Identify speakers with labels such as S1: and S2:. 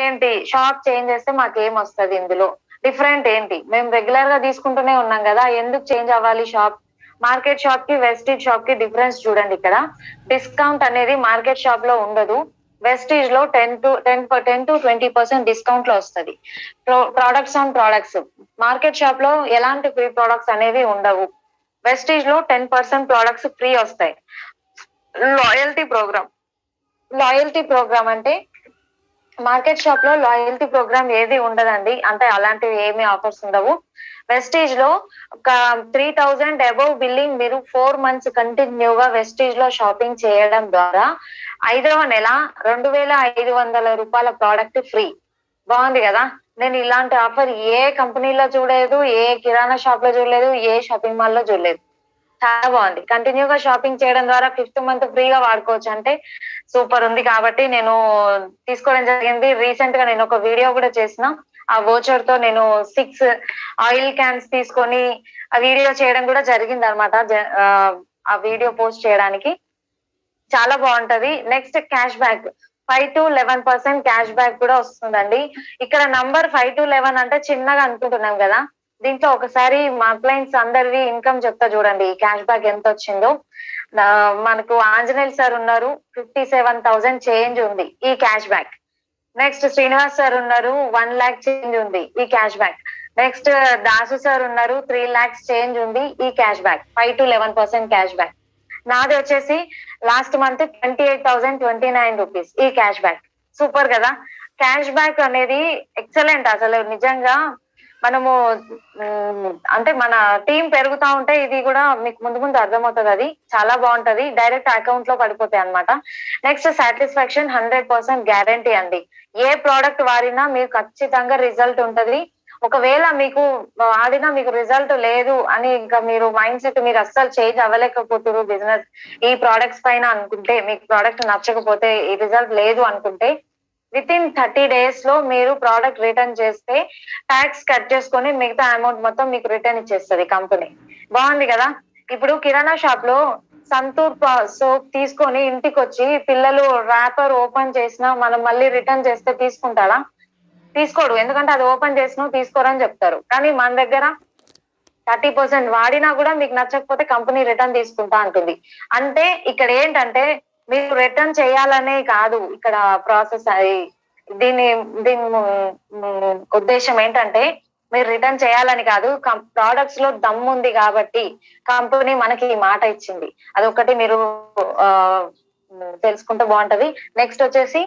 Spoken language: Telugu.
S1: ఏంటి షాప్ చేంజ్ చేస్తే మాకేం వస్తది ఇందులో? డిఫరెంట్ ఏంటి? మేము రెగ్యులర్ గా తీసుకుంటూనే ఉన్నాం కదా, ఎందుకు చేంజ్ అవ్వాలి షాప్? మార్కెట్ షాప్ కి వెస్టీజ్ షాప్ కి డిఫరెన్స్ చూడండి. ఇక్కడ డిస్కౌంట్ అనేది మార్కెట్ షాప్ లో ఉండదు. వెస్టీజ్ లో 10 to 20% డిస్కౌంట్ లో వస్తుంది. Products on products. Market shop లో ఎలాంటి ఫ్రీ ప్రొడక్ట్స్ అనేవి ఉండవు. వెస్టీజ్ లో 10% ప్రొడక్ట్స్ ఫ్రీ వస్తాయి. లాయల్టీ ప్రోగ్రామ్ అంటే మార్కెట్ షాప్ లో లాయల్టీ ప్రోగ్రామ్ ఏది ఉండదండి. అంటే అలాంటివి ఏమి ఆఫర్స్ ఉండవు. వెస్టీజ్ లో ఒక 3000 అబౌవ్ బిల్లింగ్ మీరు 4 months కంటిన్యూగా వెస్టీజ్ లో షాపింగ్ చేయడం ద్వారా 5వ నెల 2500 రూపాయల ప్రోడక్ట్ ఫ్రీ. బాగుంది కదా. నేను ఇలాంటి ఆఫర్ ఏ కంపెనీలో చూడలేదు, ఏ కిరాణా షాప్ లో చూడలేదు, ఏ షాపింగ్ మాల్ లో చూడలేదు. చాలా బాగుంది. కంటిన్యూగా షాపింగ్ చేయడం ద్వారా 5th month ఫ్రీగా వాడుకోవచ్చు అంటే సూపర్ ఉంది. కాబట్టి నేను తీసుకోవడం జరిగింది. రీసెంట్ గా నేను ఒక వీడియో కూడా చేసిన. ఆ వోచర్ తో నేను 6 ఆయిల్ క్యాన్స్ తీసుకొని ఆ వీడియో చేయడం కూడా జరిగింది అనమాట. ఆ వీడియో పోస్ట్ చేయడానికి చాలా బాగుంటది. Next cash back 5 to 11% cash back కూడా వస్తుందండి. ఇక్కడ నంబర్ 5 to 11 అంటే చిన్నగా అనుకుంటున్నాం కదా. దీంట్లో ఒకసారి మా క్లయింట్స్ అందరివి ఇన్కమ్ చెప్తా చూడండి, క్యాష్ బ్యాక్ ఎంత వచ్చిందో. మనకు ఆంజనేయులు సార్ ఉన్నారు, 57,000 చేంజ్ ఉంది ఈ cash back. Next Srinivas sir ఉన్నారు, 1 lakh చేంజ్ ఉంది ఈ cash back. Next Dasu sir ఉన్నారు, 3 lakhs చేంజ్ ఉంది ఈ cash back. 5 to 11% cash back. నాది వచ్చేసి లాస్ట్ మంత్ 28,029 రూపీస్ ఈ క్యాష్ బ్యాక్. సూపర్ కదా. క్యాష్ బ్యాక్ అనేది ఎక్సలెంట్. అసలు నిజంగా మనము అంటే మన టీం పెరుగుతా ఉంటే ఇది కూడా మీకు ముందు ముందు అర్థమవుతుంది. అది చాలా బాగుంటది. డైరెక్ట్ అకౌంట్ లో పడిపోతాయి అనమాట. నెక్స్ట్ సాటిస్ఫాక్షన్ 100% గ్యారంటీ అండి. ఏ ప్రోడక్ట్ వాడినా మీకు ఖచ్చితంగా రిజల్ట్ ఉంటది. ఒకవేళ మీకు వాడినా మీకు రిజల్ట్ లేదు అని ఇంకా మీరు మైండ్ సెట్ మీరు అస్సలు చేంజ్ అవ్వలేకపోతున్నారు బిజినెస్ ఈ ప్రోడక్ట్స్ పైన అనుకుంటే, మీకు ప్రోడక్ట్ నచ్చకపోతే, ఈ రిజల్ట్ లేదు అనుకుంటే, విత్ ఇన్ 30 days లో మీరు ప్రోడక్ట్ రిటర్న్ చేస్తే ట్యాక్స్ కట్ చేసుకొని మిగతా అమౌంట్ మొత్తం మీకు రిటర్న్ ఇచ్చేస్తుంది కంపెనీ. బాగుంది కదా. ఇప్పుడు కిరాణా షాప్ లో సంతూర్ సోప్ తీసుకొని ఇంటికి వచ్చి పిల్లలు ర్యాపర్ ఓపెన్ చేసినా మనం మళ్ళీ రిటర్న్ చేస్తే తీసుకుంటాడా? తీసుకోడు. ఎందుకంటే అది ఓపెన్ చేసినా తీసుకోరని చెప్తారు. కానీ మన దగ్గర 30% వాడినా కూడా మీకు నచ్చకపోతే కంపెనీ రిటర్న్ తీసుకుంటా అంటుంది. అంటే ఇక్కడ ఏంటంటే మీరు రిటర్న్ చేయాలనే కాదు ఇక్కడ ప్రాసెస్. దీని దీని ఉద్దేశం ఏంటంటే మీరు రిటర్న్ చేయాలని కాదు, ప్రోడక్ట్స్ లో దమ్ము ఉంది కాబట్టి కంపెనీ మనకి ఈ మాట ఇచ్చింది. అదొకటి మీరు తెలుసుకుంటే బాగుంటది. నెక్స్ట్ వచ్చేసి